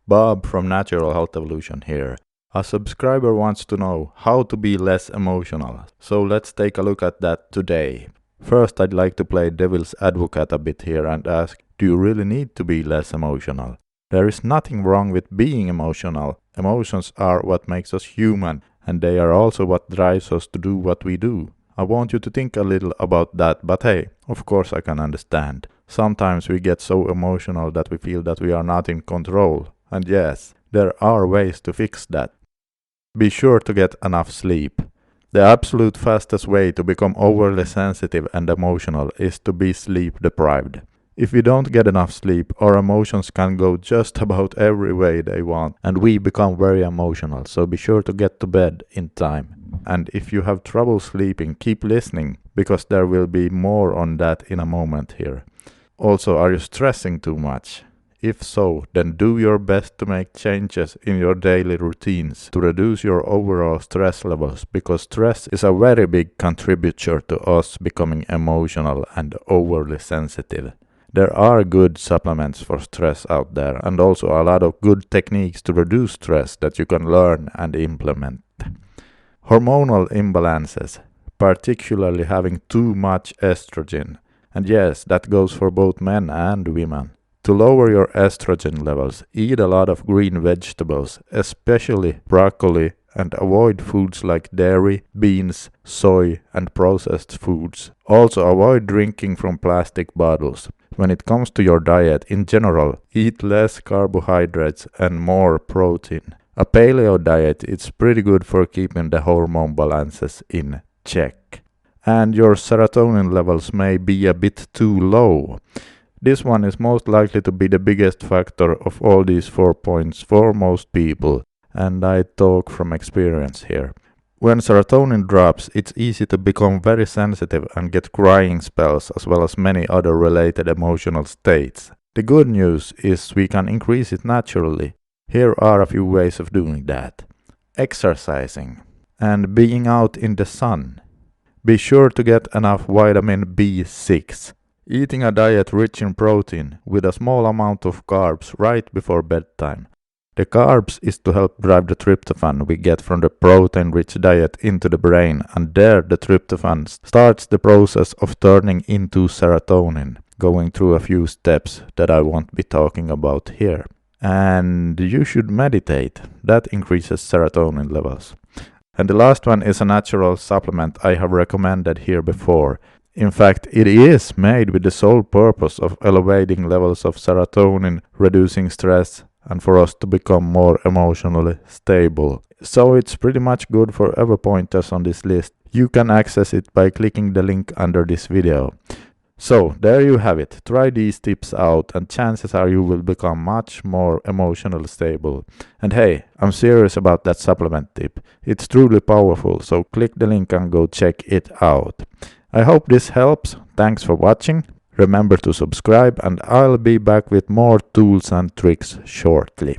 Bob from Natural Health Evolution here. A subscriber wants to know how to be less emotional, so let's take a look at that today. First, I'd like to play devil's advocate a bit here and ask, do you really need to be less emotional? There is nothing wrong with being emotional. Emotions are what makes us human, and they are also what drives us to do what we do. I want you to think a little about that, but hey, of course I can understand. Sometimes we get so emotional that we feel that we are not in control. And yes, there are ways to fix that. Be sure to get enough sleep. The absolute fastest way to become overly sensitive and emotional is to be sleep deprived. If we don't get enough sleep, our emotions can go just about every way they want, and we become very emotional, so be sure to get to bed in time. And if you have trouble sleeping, keep listening, because there will be more on that in a moment here. Also, are you stressing too much? If so, then do your best to make changes in your daily routines to reduce your overall stress levels, because stress is a very big contributor to us becoming emotional and overly sensitive. There are good supplements for stress out there, and also a lot of good techniques to reduce stress that you can learn and implement. Hormonal imbalances, particularly having too much estrogen. And yes, that goes for both men and women. To lower your estrogen levels, eat a lot of green vegetables, especially broccoli, and avoid foods like dairy, beans, soy, and processed foods. Also avoid drinking from plastic bottles. When it comes to your diet in general, eat less carbohydrates and more protein. A paleo diet is pretty good for keeping the hormone balances in check. And your serotonin levels may be a bit too low. This one is most likely to be the biggest factor of all these 4 points for most people, and I talk from experience here. When serotonin drops, it's easy to become very sensitive and get crying spells as well as many other related emotional states. The good news is we can increase it naturally. Here are a few ways of doing that. Exercising and being out in the sun. Be sure to get enough vitamin B6. Eating a diet rich in protein with a small amount of carbs right before bedtime. The carbs is to help drive the tryptophan we get from the protein-rich diet into the brain, and there the tryptophan starts the process of turning into serotonin, going through a few steps that I won't be talking about here. And you should meditate. That increases serotonin levels. And the last one is a natural supplement I have recommended here before. In fact, it is made with the sole purpose of elevating levels of serotonin, reducing stress, and for us to become more emotionally stable. So it's pretty much good for every pointers on this list. You can access it by clicking the link under this video. So there you have it. Try these tips out and chances are you will become much more emotionally stable. And hey, I'm serious about that supplement tip. It's truly powerful, so click the link and go check it out. I hope this helps. Thanks for watching. Remember to subscribe and I'll be back with more tools and tricks shortly.